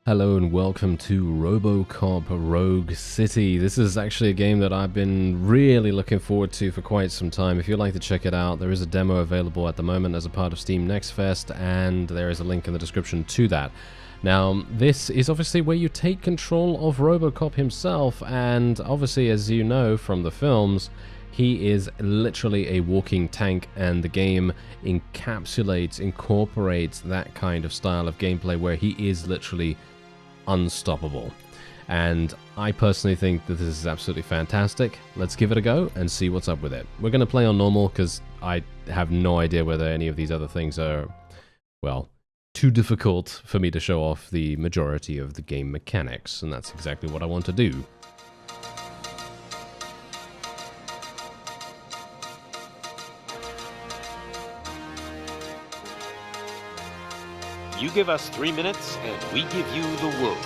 Hello and welcome to RoboCop Rogue City. This is actually a game that I've been really looking forward to for quite some time. If you'd like to check it out, there is a demo available at the moment as a part of Steam Next Fest, and there is a link in the description to that. Now, this is obviously where you take control of RoboCop himself, and obviously, as you know from the films, he is literally a walking tank, and the game incorporates that kind of style of gameplay where he is literally unstoppable. And I personally think that this is absolutely fantastic. Let's give it a go and see what's up with it. We're going to play on normal because I have no idea whether any of these other things are, well, too difficult for me to show off the majority of the game mechanics, and that's exactly what I want to do. You give us 3 minutes, and we give you the world.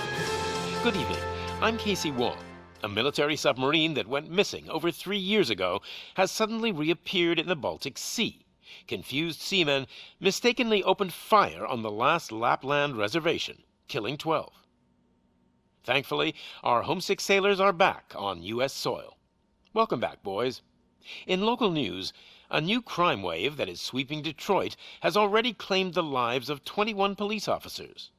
Good evening. I'm Casey Wong. A military submarine that went missing over 3 years ago has suddenly reappeared in the Baltic Sea. Confused seamen mistakenly opened fire on the last Lapland reservation, killing 12. Thankfully, our homesick sailors are back on U.S. soil. Welcome back, boys. In local news, a new crime wave that is sweeping Detroit has already claimed the lives of 21 police officers.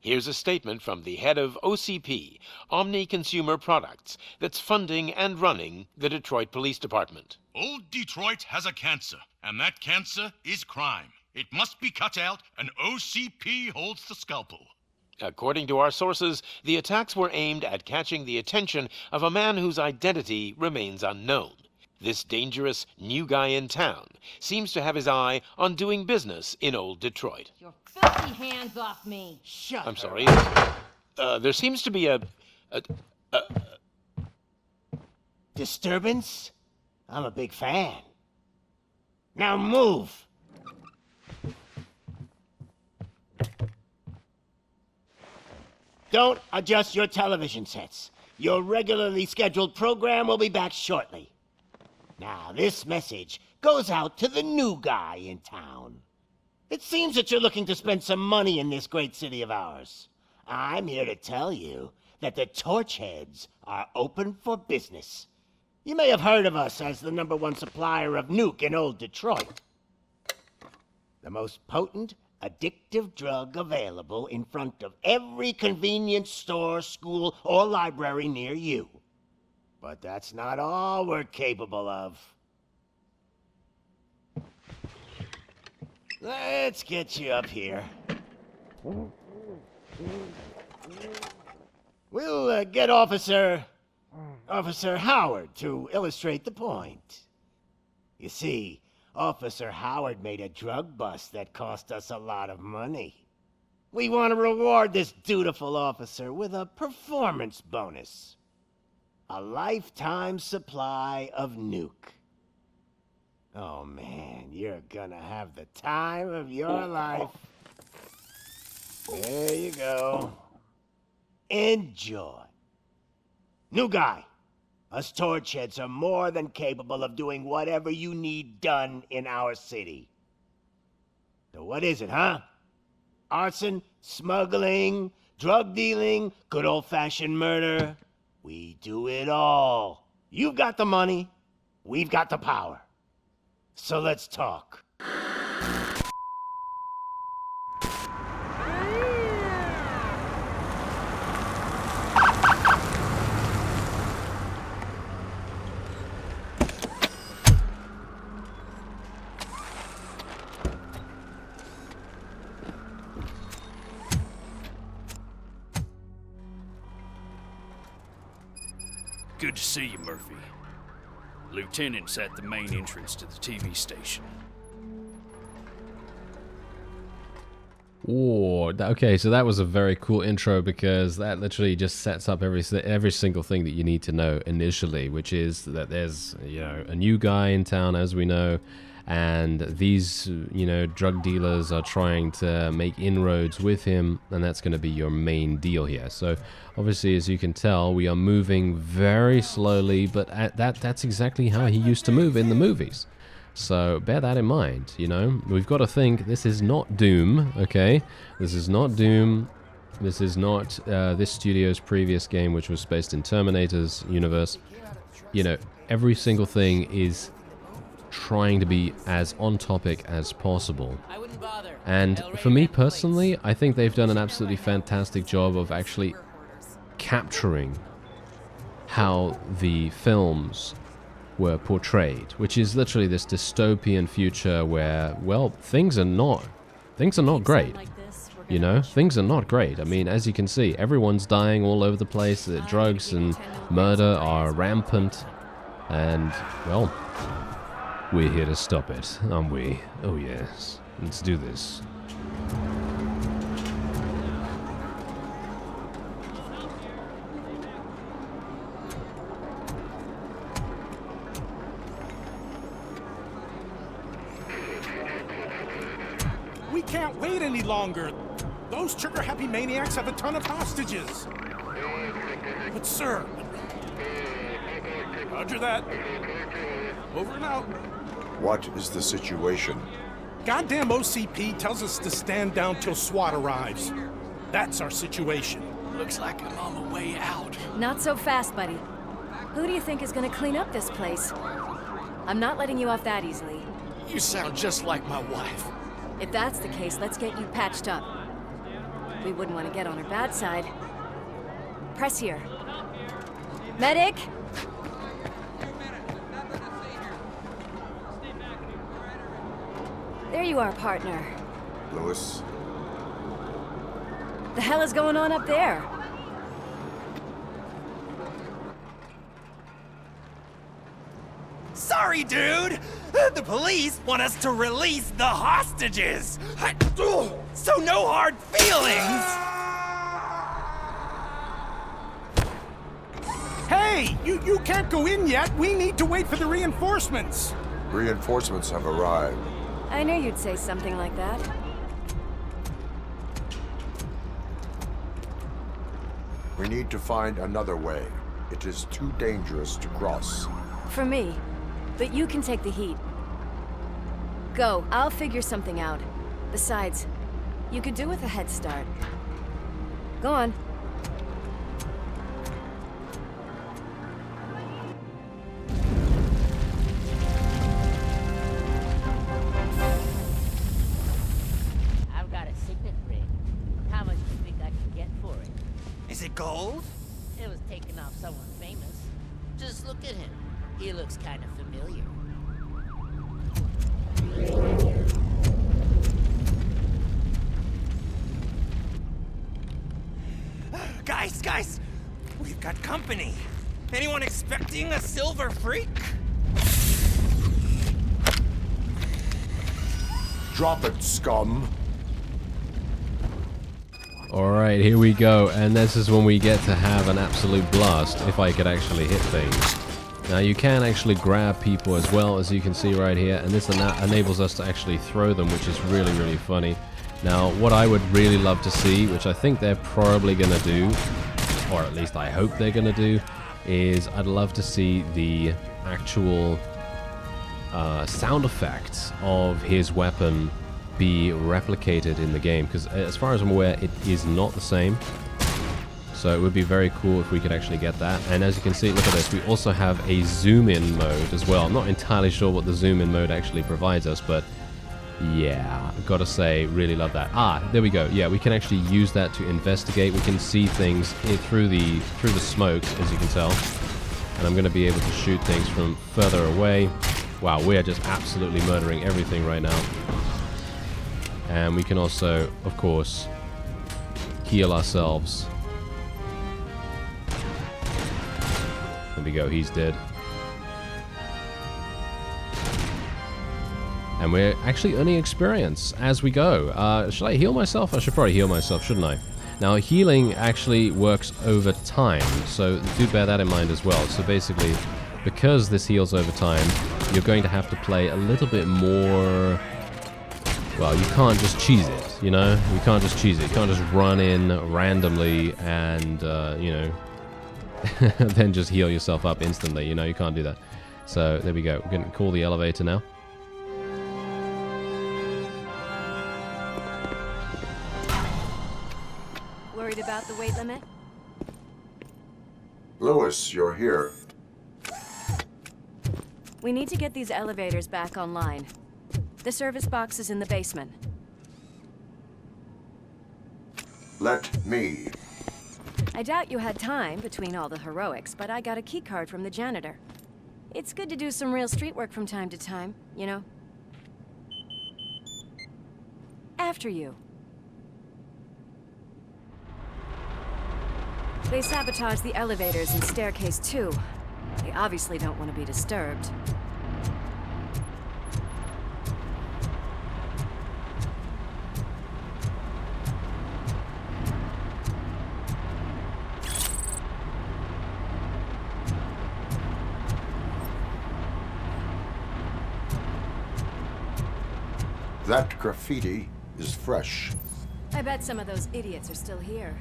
Here's a statement from the head of OCP, Omni Consumer Products, that's funding and running the Detroit Police Department. Old Detroit has a cancer, and that cancer is crime. It must be cut out, and OCP holds the scalpel. According to our sources, the attacks were aimed at catching the attention of a man whose identity remains unknown. This dangerous new guy in town seems to have his eye on doing business in old Detroit. Your filthy hands off me! I'm sorry. There seems to be a disturbance? I'm a big fan. Now move! Don't adjust your television sets. Your regularly scheduled program will be back shortly. Now, this message goes out to the new guy in town. It seems that you're looking to spend some money in this great city of ours. I'm here to tell you that the Torchheads are open for business. You may have heard of us as the #1 supplier of nuke in old Detroit. The most potent, addictive drug available in front of every convenience store, school, or library near you. But that's not all we're capable of. Let's get you up here. We'll get Officer Howard to illustrate the point. You see, Officer Howard made a drug bust that cost us a lot of money. We want to reward this dutiful officer with a performance bonus. A lifetime supply of nuke. Oh man, you're gonna have the time of your life. There you go. Enjoy. New guy, us Torchheads are more than capable of doing whatever you need done in our city. So what is it, huh? Arson, smuggling, drug dealing, good old-fashioned murder? We do it all. You've got the money, we've got the power. So let's talk. Good to see you, Murphy. Lieutenant's at the main entrance to the TV station. Oh, okay, so that was a very cool intro because that literally just sets up every single thing that you need to know initially, which is that there's, a new guy in town, as we know, and these, drug dealers are trying to make inroads with him, and that's going to be your main deal here. So obviously, as you can tell, we are moving very slowly, but that's exactly how he used to move in the movies. So bear that in mind, We've got to think this is not Doom, okay? This is not Doom. This is not this studio's previous game, which was based in Terminator's universe. You know, every single thing is trying to be as on topic as possible. And for me personally, I think they've done an absolutely fantastic job of actually capturing how the films were portrayed, which is literally this dystopian future where, well, things are not great. You know, things are not great. I mean, as you can see, everyone's dying all over the place. Drugs and murder are rampant. And, well, we're here to stop it, aren't we? Oh yes, let's do this. We can't wait any longer. Those trigger-happy maniacs have a ton of hostages. But sir... Roger that. Over and out. What is the situation? Goddamn OCP tells us to stand down till SWAT arrives. That's our situation. Looks like I'm on my way out. Not so fast, buddy. Who do you think is gonna clean up this place? I'm not letting you off that easily. You sound just like my wife. If that's the case, let's get you patched up. We wouldn't want to get on her bad side. Press here. Medic! There you are, partner. Lewis? The hell is going on up there? Sorry, dude! The police want us to release the hostages! So no hard feelings! Hey! You can't go in yet! We need to wait for the reinforcements! Reinforcements have arrived. I knew you'd say something like that. We need to find another way. It is too dangerous to cross. For me. But you can take the heat. Go, I'll figure something out. Besides, you could do with a head start. Go on. I've got a signet ring. How much do you think I can get for it? Is it gold? It was taken off someone famous. Just look at him. He looks kind of familiar. Guys! We've got company. Anyone expecting a silver freak? Drop it, scum! Alright, here we go, and this is when we get to have an absolute blast, if I could actually hit things. Now you can actually grab people as well, as you can see right here, and this enables us to actually throw them, which is really, really funny. Now, what I would really love to see, which I think they're probably going to do, or at least I hope they're going to do, is I'd love to see the actual sound effects of his weapon be replicated in the game, because as far as I'm aware, it is not the same. So it would be very cool if we could actually get that. And as you can see, look at this, we also have a zoom-in mode as well. I'm not entirely sure what the zoom-in mode actually provides us, but yeah, I've got to say, really love that. Ah, there we go. Yeah, we can actually use that to investigate. We can see things through the smoke, as you can tell. And I'm going to be able to shoot things from further away. Wow, we are just absolutely murdering everything right now. And we can also, of course, heal ourselves. There we go, he's dead. And we're actually earning experience as we go. Should I heal myself? I should probably heal myself, shouldn't I? Now, healing actually works over time, so do bear that in mind as well. So basically, because this heals over time, you're going to have to play a little bit more... Well, you can't just cheese it, you know? You can't just cheese it. You can't just run in randomly and, you know, then just heal yourself up instantly. You know, you can't do that. So, there we go. We're going to call the elevator now. Worried weight limit? Lewis, you're here. We need to get these elevators back online. The service box is in the basement. Let me. I doubt you had time between all the heroics, but I got a key card from the janitor. It's good to do some real street work from time to time, you know? After you. They sabotaged the elevators and staircase too. They obviously don't want to be disturbed. That graffiti is fresh. I bet some of those idiots are still here.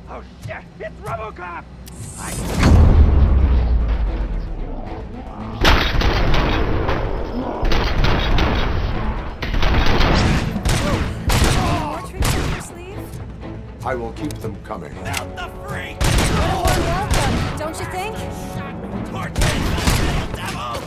Oh shit! It's RoboCop! More tricks up your sleeve? I will keep them coming. Out the freak! More welcome, don't you think? Little devil!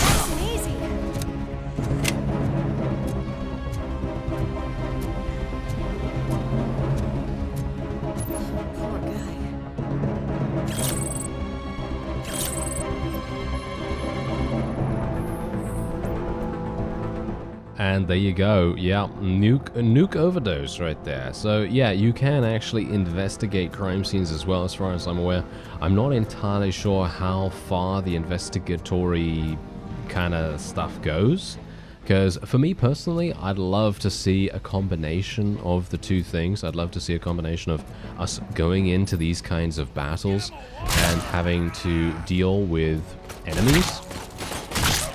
Nice and easy. Poor guy. And there you go. Yeah, nuke overdose right there. So yeah, you can actually investigate crime scenes as well, as far as I'm aware. I'm not entirely sure how far the investigatory kind of stuff goes, because for me personally, I'd love to see a combination of the two things. I'd love to see a combination of us going into these kinds of battles and having to deal with enemies.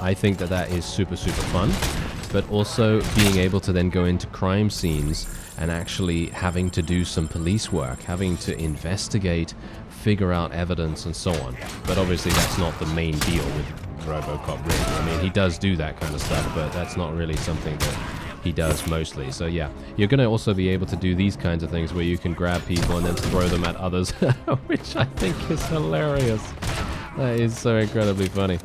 I think that that is super, super fun. But also being able to then go into crime scenes and actually having to do some police work, having to investigate, figure out evidence, and so on. But obviously that's not the main deal with RoboCop, really. I mean, he does do that kind of stuff, but that's not really something that he does mostly. So yeah, you're going to also be able to do these kinds of things where you can grab people and then throw them at others, which I think is hilarious. That is so incredibly funny.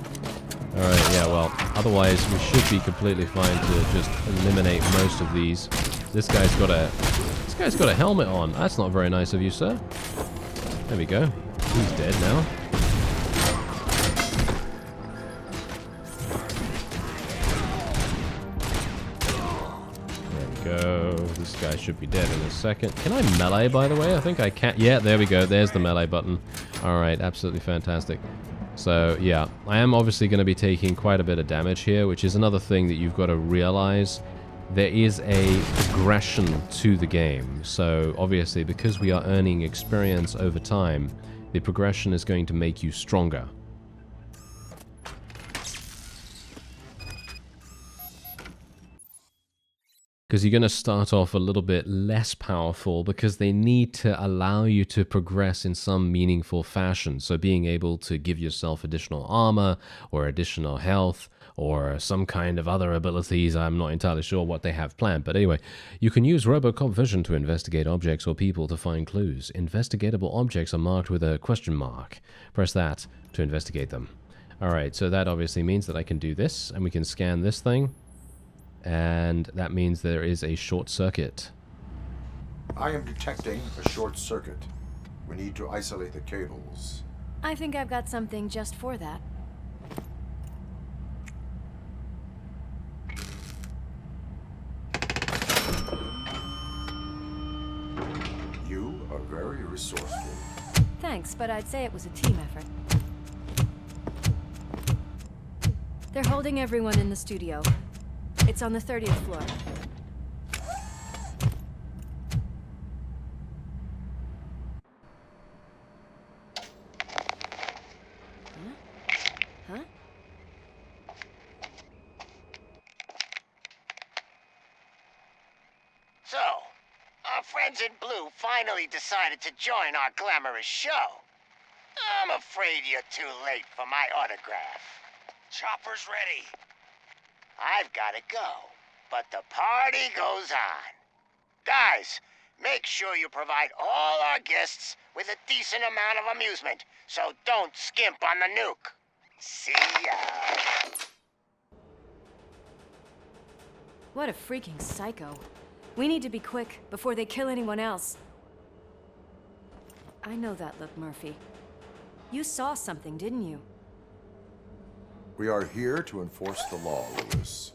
Alright, yeah, well, otherwise we should be completely fine to just eliminate most of these. This guy's got a helmet on. That's not very nice of you, sir. There we go. He's dead now. There we go. This guy should be dead in a second. Can I melee, by the way? I think I can. Yeah, there we go. There's the melee button. Alright, absolutely fantastic. So yeah, I am obviously going to be taking quite a bit of damage here, which is another thing that you've got to realize. There is a progression to the game. So obviously, because we are earning experience over time, the progression is going to make you stronger. Because you're going to start off a little bit less powerful because they need to allow you to progress in some meaningful fashion. So being able to give yourself additional armor or additional health or some kind of other abilities. I'm not entirely sure what they have planned. But anyway, you can use RoboCop vision to investigate objects or people to find clues. Investigatable objects are marked with a question mark. Press that to investigate them. Alright, so that obviously means that I can do this and we can scan this thing. And that means there is a short circuit. I am detecting a short circuit. We need to isolate the cables. I think I've got something just for that. You are very resourceful. Thanks, but I'd say it was a team effort. They're holding everyone in the studio. It's on the 30th floor. Huh? friends in blue finally decided to join our glamorous show. I'm afraid you're too late for my autograph. Chopper's ready. I've got to go, but the party goes on. Guys, make sure you provide all our guests with a decent amount of amusement, so don't skimp on the nuke. See ya. What a freaking psycho. We need to be quick before they kill anyone else. I know that look, Murphy. You saw something, didn't you? We are here to enforce the law, Lewis.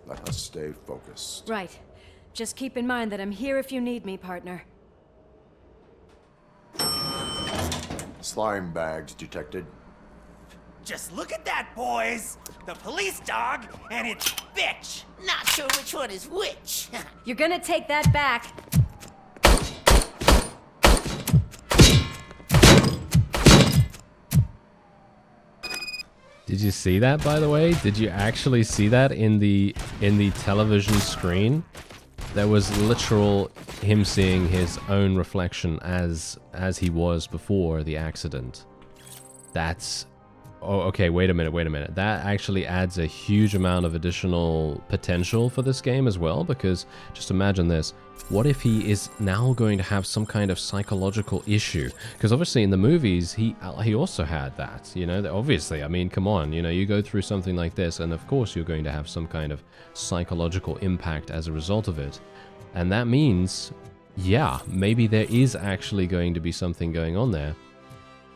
Let us stay focused. Right. Just keep in mind that I'm here if you need me, partner. Slime bags detected. Just look at that, boys! The police dog and its bitch! Not sure which one is which. You're gonna take that back. Did you see that, by the way? Did you actually see that in the television screen? There was literal him seeing his own reflection as he was before the accident. That's... Oh, okay, wait a minute. That actually adds a huge amount of additional potential for this game as well, because just imagine this. What if he is now going to have some kind of psychological issue? Because obviously in the movies, he also had that, you know? Obviously, I mean, come on, you know, you go through something like this, and of course you're going to have some kind of psychological impact as a result of it. And that means, yeah, maybe there is actually going to be something going on there.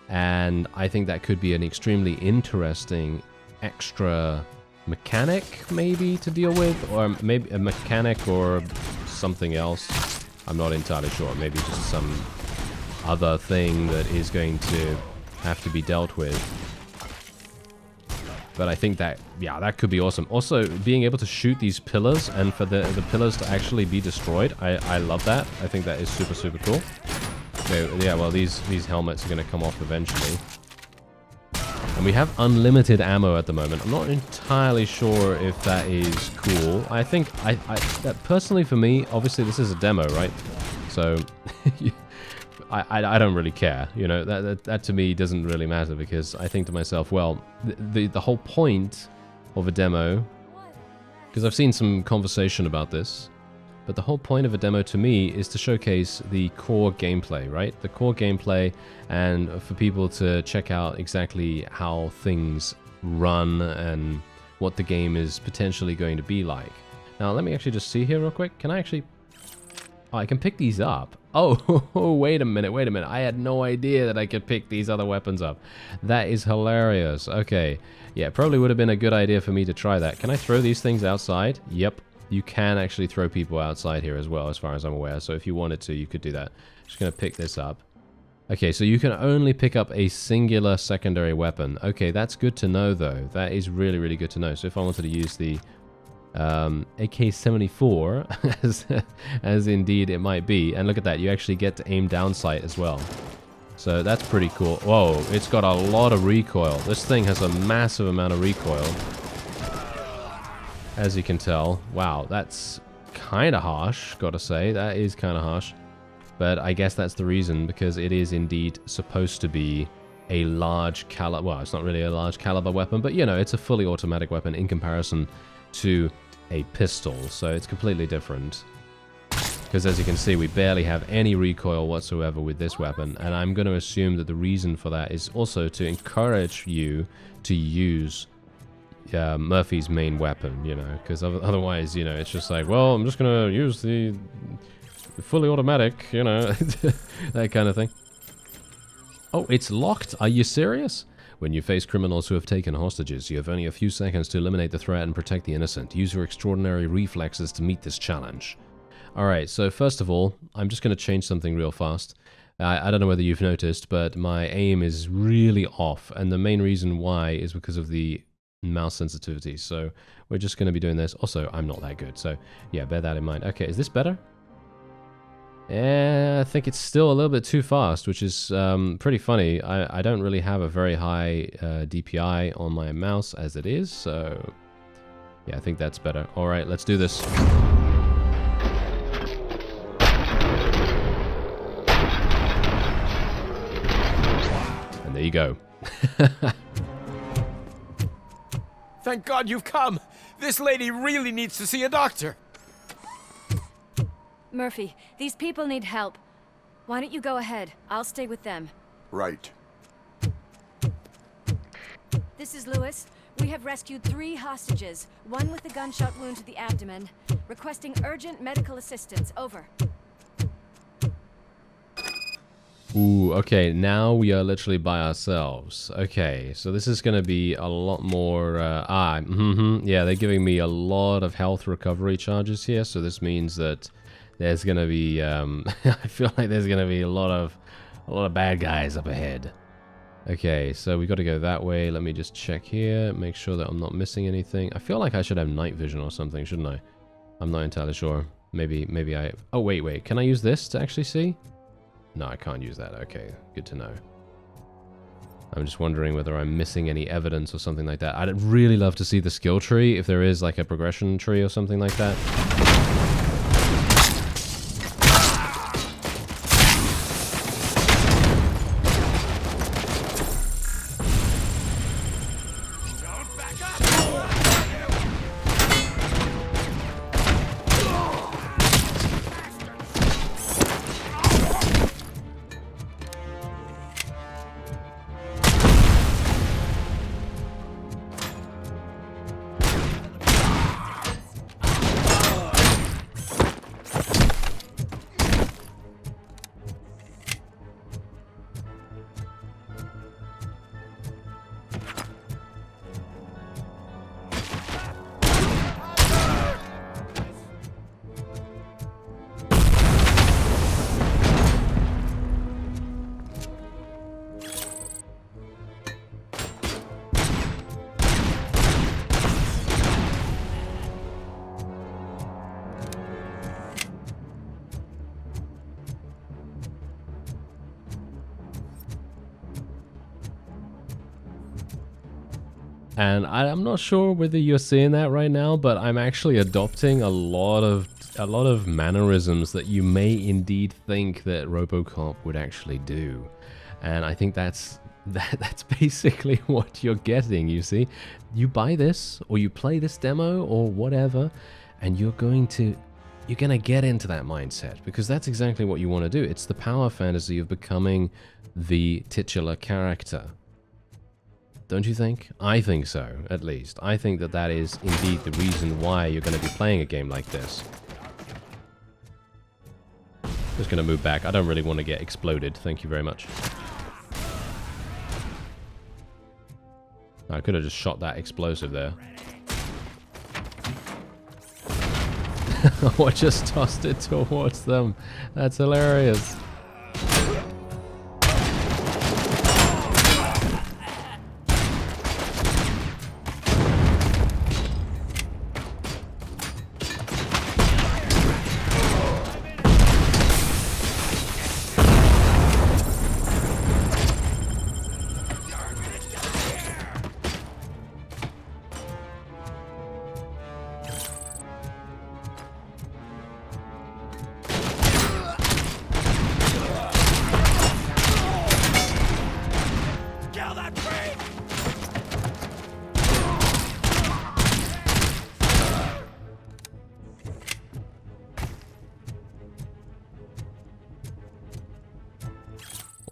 And I think that could be an extremely interesting extra mechanic, maybe, to deal with, or maybe a mechanic or something else. I'm not entirely sure. Maybe just some other thing that is going to have to be dealt with. But I think that, yeah, that could be awesome. Also, being able to shoot these pillars and for the pillars to actually be destroyed, I love that. I think that is super, super cool. Okay, yeah, well, these helmets are going to come off eventually. And we have unlimited ammo at the moment. I'm not entirely sure if that is cool. I think, that personally for me, obviously this is a demo, right? So, I don't really care. You know, that to me doesn't really matter, because I think to myself, well, the whole point of a demo, because I've seen some conversation about this, but the whole point of a demo to me is to showcase the core gameplay, right? The core gameplay, and for people to check out exactly how things run and what the game is potentially going to be like. Now, let me actually just see here real quick. Can I actually... Oh, I can pick these up. Oh, wait a minute. I had no idea that I could pick these other weapons up. That is hilarious. Okay. Yeah, probably would have been a good idea for me to try that. Can I throw these things outside? Yep. You can actually throw people outside here as well, as far as I'm aware. So if you wanted to, you could do that. Just going to pick this up. Okay, so you can only pick up a singular secondary weapon. Okay, that's good to know, though. That is really, really good to know. So if I wanted to use the AK-74, as indeed it might be, and look at that, you actually get to aim down sight as well. So that's pretty cool. Whoa, it's got a lot of recoil. This thing has a massive amount of recoil, as you can tell. Wow, that's kind of harsh, gotta say. That is kind of harsh. But I guess that's the reason, because it is indeed supposed to be a large caliber... Well, it's not really a large caliber weapon, but, you know, it's a fully automatic weapon in comparison to a pistol, so it's completely different. Because as you can see, we barely have any recoil whatsoever with this weapon, and I'm going to assume that the reason for that is also to encourage you to use Murphy's main weapon, you know, because otherwise, you know, it's just like, well, I'm just gonna use the fully automatic, you know, that kind of thing. Oh, it's locked. Are you serious? When you face criminals who have taken hostages, you have only a few seconds to eliminate the threat and protect the innocent. Use your extraordinary reflexes to meet this challenge. Alright, so first of all, I'm just going to change something real fast. I don't know whether you've noticed, but my aim is really off, and the main reason why is because of the mouse sensitivity. So we're just going to be doing this. Also, I'm not that good, so yeah, bear that in mind. Okay, is this better? Yeah, I think it's still a little bit too fast, which is pretty funny. I don't really have a very high DPI on my mouse as it is, so yeah, I think that's better. Alright, let's do this. there you go. Thank God you've come. This lady really needs to see a doctor. Murphy, these people need help. Why don't you go ahead? I'll stay with them. Right. This is Lewis. We have rescued 3 hostages, one with a gunshot wound to the abdomen. Requesting urgent medical assistance. Over. Ooh, okay, now we are literally by ourselves. Okay, so this is going to be a lot more... yeah, they're giving me a lot of health recovery charges here, so this means that there's going to be... I feel like there's going to be a lot of bad guys up ahead. Okay, so we got to go that way. Let me just check here, make sure that I'm not missing anything. I feel like I should have night vision or something, shouldn't I? I'm not entirely sure. Maybe I... Oh, wait. Can I use this to actually see? No, I can't use that. Okay, good to know. I'm just wondering whether I'm missing any evidence or something like that. I'd really love to see the skill tree, if there is like a progression tree or something like that. And I'm not sure whether you're seeing that right now, but I'm actually adopting a lot of mannerisms that you may indeed think that RoboCop would actually do. And I think that's basically what you're getting, you see. You buy this, or you play this demo, or whatever, and you're gonna get into that mindset, because that's exactly what you want to do. It's the power fantasy of becoming the titular character. Don't you think? I think so, at least. I think that that is indeed the reason why you're going to be playing a game like this. Just going to move back. I don't really want to get exploded. Thank you very much. I could have just shot that explosive there. Or just tossed it towards them. That's hilarious.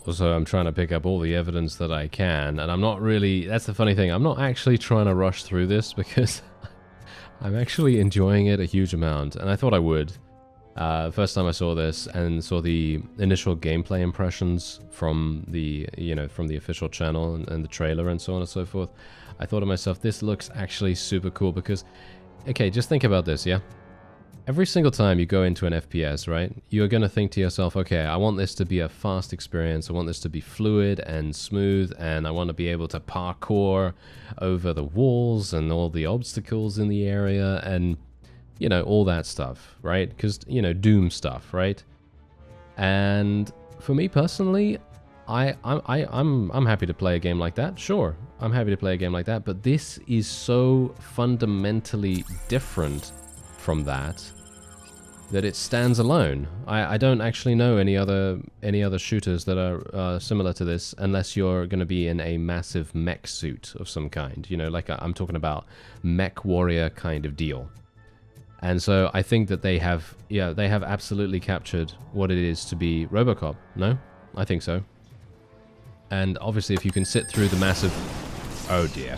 Also, I'm trying to pick up all the evidence that I can, and I'm not really... That's the funny thing, I'm not actually trying to rush through this, because I'm actually enjoying it a huge amount, and I thought I would. First time I saw this, and saw the initial gameplay impressions from the, from the official channel, and the trailer, and so on and so forth, I thought to myself, this looks actually super cool, because... Okay, just think about this, yeah? Every single time you go into an FPS, right, you're going to think to yourself, okay, I want this to be a fast experience, I want this to be fluid and smooth, and I want to be able to parkour over the walls and all the obstacles in the area, and, all that stuff, right? Because, Doom stuff, right? And for me personally, I'm happy to play a game like that, sure. I'm happy to play a game like that, but this is so fundamentally different from that that it stands alone. I don't actually know any other shooters that are similar to this, unless you're going to be in a massive mech suit of some kind. You know, like I'm talking about mech warrior kind of deal. And so I think that they have absolutely captured what it is to be RoboCop. No? I think so. And obviously if you can sit through the massive... Oh dear.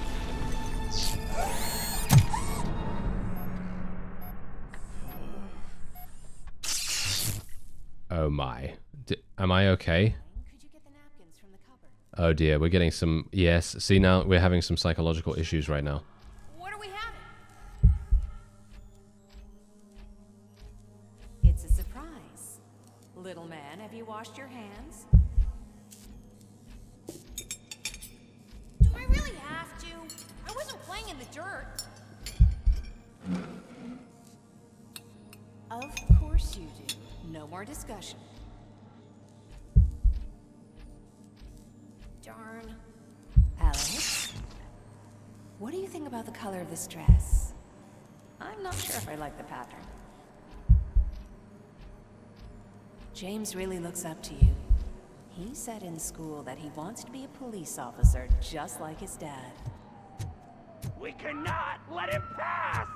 Oh my. Am I okay? Oh dear, we're getting some... Yes, see now, we're having some psychological issues right now. What are we having? It's a surprise. Little man, have you washed your hands? Do I really have to? I wasn't playing in the dirt. Of course you do. No more discussion. Darn. Alex, what do you think about the color of this dress? I'm not sure if I like the pattern. James really looks up to you. He said in school that he wants to be a police officer just like his dad. We cannot let him pass!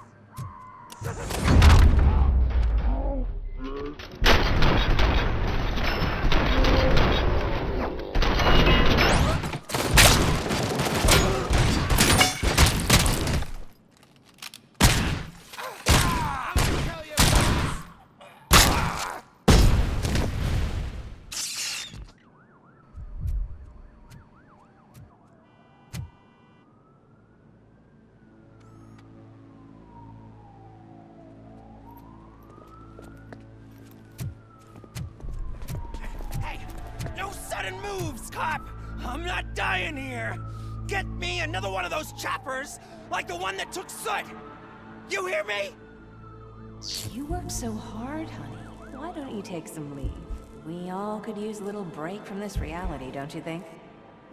Cop! I'm not dying here! Get me another one of those choppers, like the one that took Soot! You hear me? You work so hard, honey. Why don't you take some leave? We all could use a little break from this reality, don't you think?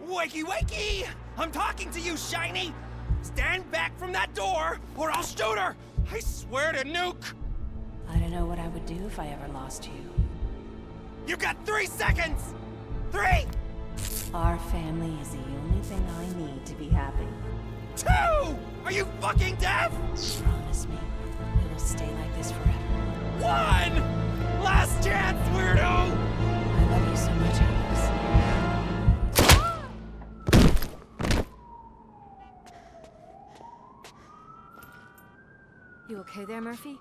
Wakey wakey! I'm talking to you, Shiny! Stand back from that door, or I'll shoot her! I swear to nuke! I don't know what I would do if I ever lost you. You got 3 seconds! 3! Our family is the only thing I need to be happy. 2! Are you fucking deaf? Promise me, it will stay like this forever. 1! Last chance, weirdo! I love you so much, Alex. You okay there, Murphy?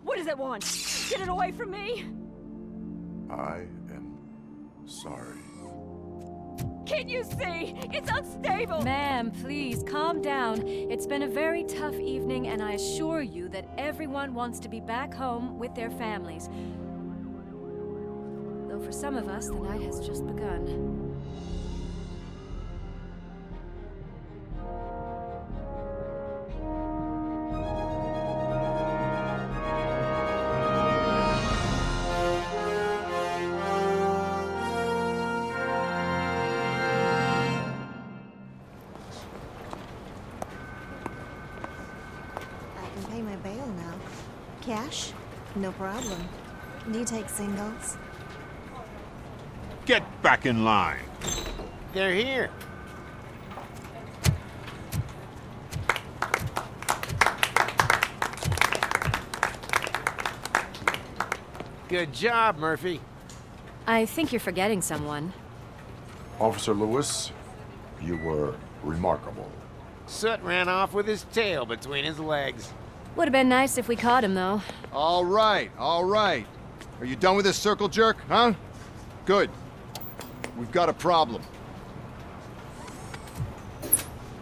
What does it want? Get it away from me! I am sorry. Can't you see? It's unstable! Ma'am, please, calm down. It's been a very tough evening, and I assure you that everyone wants to be back home with their families. Though for some of us, the night has just begun. Cash? No problem. Do you take singles? Get back in line. They're here. Good job, Murphy. I think you're forgetting someone. Officer Lewis, you were remarkable. Soot ran off with his tail between his legs. Would have been nice if we caught him, though. All right, all right. Are you done with this circle jerk, huh? Good. We've got a problem.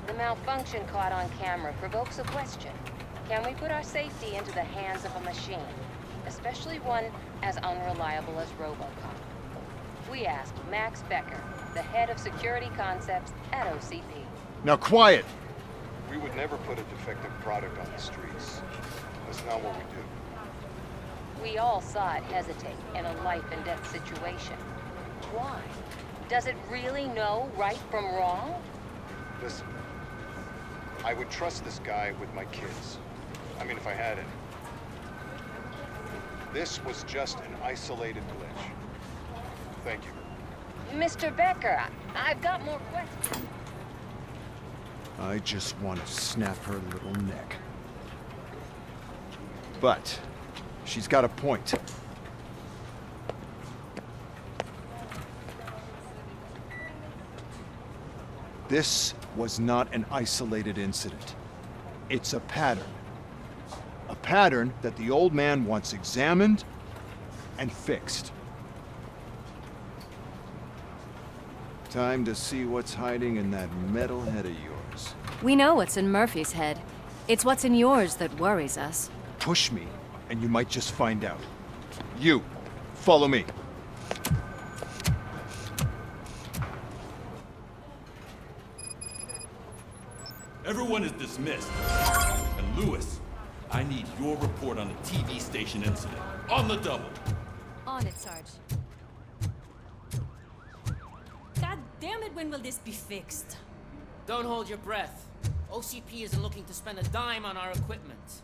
The malfunction caught on camera provokes a question. Can we put our safety into the hands of a machine, especially one as unreliable as RoboCop? We asked Max Becker, the head of security concepts at OCP. Now quiet! We would never put a defective product on the streets. That's not what we do. We all saw it hesitate in a life-and-death situation. Why? Does it really know right from wrong? Listen, I would trust this guy with my kids. I mean, if I had any. This was just an isolated glitch. Thank you. Mr. Becker, I've got more questions. I just want to snap her little neck. But she's got a point. This was not an isolated incident. It's a pattern. A pattern that the old man wants examined and fixed. Time to see what's hiding in that metal head of yours. We know what's in Murphy's head. It's what's in yours that worries us. Push me, and you might just find out. You, follow me. Everyone is dismissed. And Lewis, I need your report on the TV station incident. On the double. On it, Sarge. God damn it, when will this be fixed? Don't hold your breath. OCP isn't looking to spend a dime on our equipment.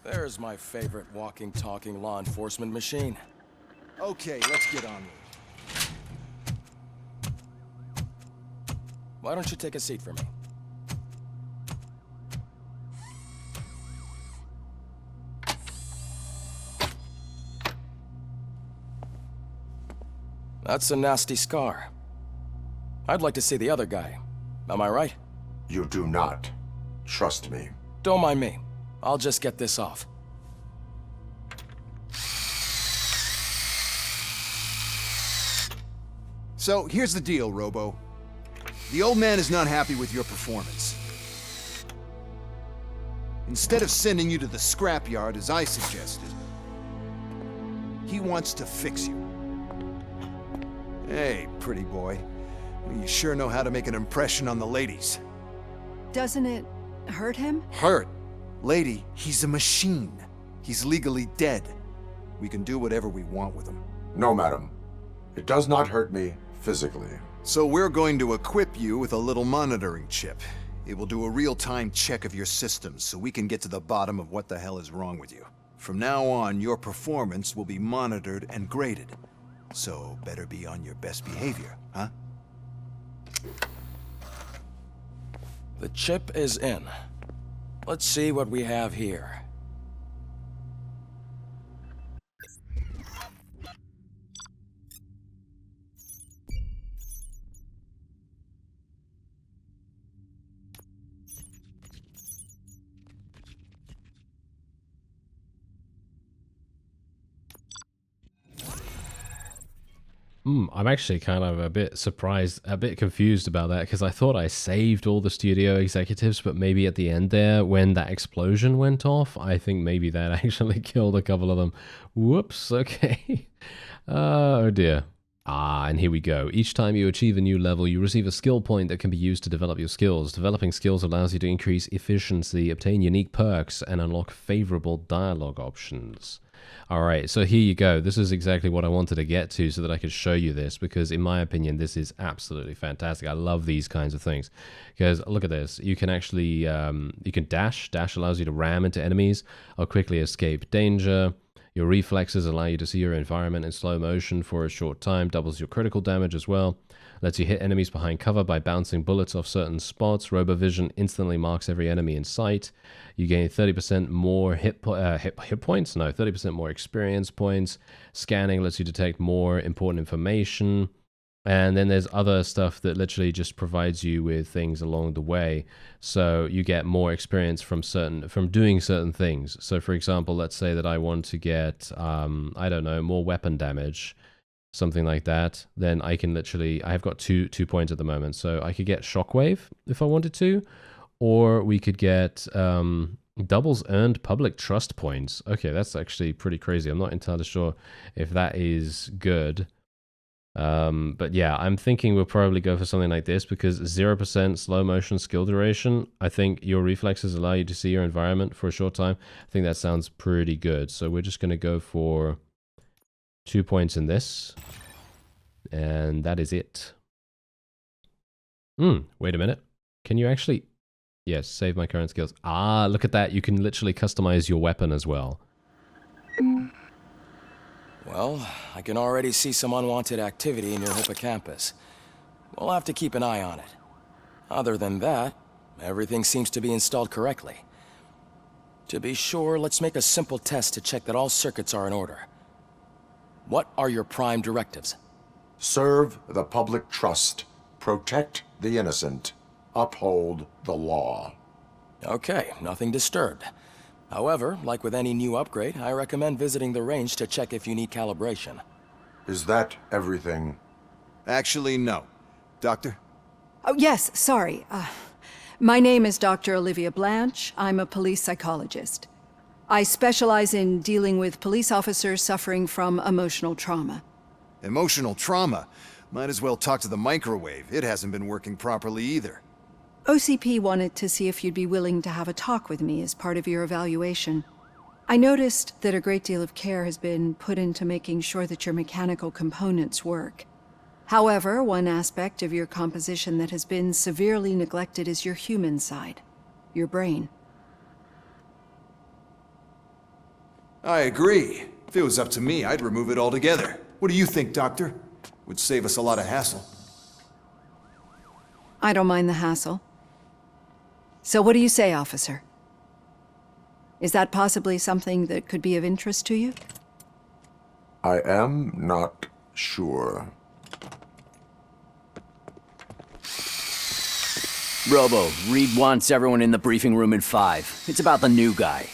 There's my favorite walking, talking law enforcement machine. Okay, let's get on with it. Why don't you take a seat for me? That's a nasty scar. I'd like to see the other guy. Am I right? You do not. Trust me. Don't mind me. I'll just get this off. So, here's the deal, Robo. The old man is not happy with your performance. Instead of sending you to the scrapyard as I suggested, he wants to fix you. Hey, pretty boy. You sure know how to make an impression on the ladies. Doesn't it hurt him? Hurt? Lady, he's a machine. He's legally dead. We can do whatever we want with him. No, madam. It does not hurt me physically. So we're going to equip you with a little monitoring chip. It will do a real-time check of your systems so we can get to the bottom of what the hell is wrong with you. From now on, your performance will be monitored and graded. So better be on your best behavior, huh? The chip is in. Let's see what we have here. I'm actually kind of a bit surprised, a bit confused about that, because I thought I saved all the studio executives, but maybe at the end there, when that explosion went off, I think maybe that actually killed a couple of them. Whoops, okay. Oh dear. And here we go. Each time you achieve a new level, you receive a skill point that can be used to develop your skills. Developing skills allows you to increase efficiency, obtain unique perks, and unlock favorable dialogue options. Alright, so here you go. This is exactly what I wanted to get to so that I could show you this, because in my opinion, this is absolutely fantastic. I love these kinds of things. Because look at this. You can actually, you can dash. Dash allows you to ram into enemies or quickly escape danger. Your reflexes allow you to see your environment in slow motion for a short time. Doubles your critical damage as well. Lets you hit enemies behind cover by bouncing bullets off certain spots. RoboVision instantly marks every enemy in sight. You gain 30% more hit points? No, 30% more experience points. Scanning lets you detect more important information. And then there's other stuff that literally just provides you with things along the way. So you get more experience from doing certain things. So for example, let's say that I want to get, I don't know, more weapon damage, something like that. Then I can literally, I've got two points at the moment. So I could get Shockwave if I wanted to, or we could get doubles earned public trust points. Okay, that's actually pretty crazy. I'm not entirely sure if that is good. But yeah, I'm thinking we'll probably go for something like this because 0% slow motion skill duration. I think your reflexes allow you to see your environment for a short time. I think that sounds pretty good. So we're just going to go for 2 points in this. And that is it. Wait a minute. Can you actually... Yes, save my current skills. Ah, look at that. You can literally customize your weapon as well. Well, I can already see some unwanted activity in your hippocampus. We'll have to keep an eye on it. Other than that, everything seems to be installed correctly. To be sure, let's make a simple test to check that all circuits are in order. What are your prime directives? Serve the public trust. Protect the innocent. Uphold the law. Okay, nothing disturbed. However, like with any new upgrade, I recommend visiting the range to check if you need calibration. Is that everything? Actually, no. Doctor? Oh, yes, sorry. My name is Dr. Olivia Blanche. I'm a police psychologist. I specialize in dealing with police officers suffering from emotional trauma. Emotional trauma? Might as well talk to the microwave. It hasn't been working properly either. OCP wanted to see if you'd be willing to have a talk with me as part of your evaluation. I noticed that a great deal of care has been put into making sure that your mechanical components work. However, one aspect of your composition that has been severely neglected is your human side, your brain. I agree. If it was up to me, I'd remove it altogether. What do you think, Doctor? Would save us a lot of hassle. I don't mind the hassle. So what do you say, officer? Is that possibly something that could be of interest to you? I am not sure. Robo, Reed wants everyone in the briefing room in 5. It's about the new guy.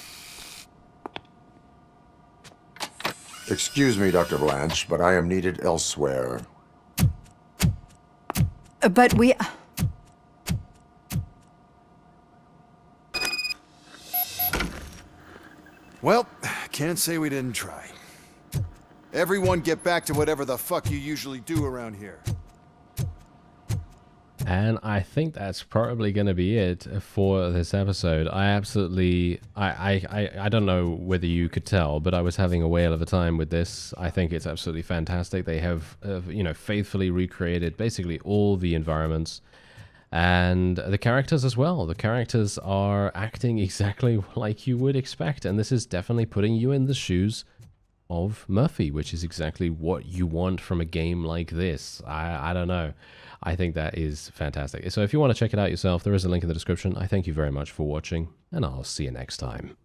Excuse me, Dr. Blanche, but I am needed elsewhere. But we... Well, can't say we didn't try. Everyone get back to whatever the fuck you usually do around here. And I think that's probably going to be it for this episode. I absolutely, I don't know whether you could tell, but I was having a whale of a time with this. I think it's absolutely fantastic. They have, faithfully recreated basically all the environments and the characters as well. The characters are acting exactly like you would expect, and this is definitely putting you in the shoes of Murphy, which is exactly what you want from a game like this. I don't know. I think that is fantastic. So if you want to check it out yourself, there is a link in the description. I thank you very much for watching, and I'll see you next time.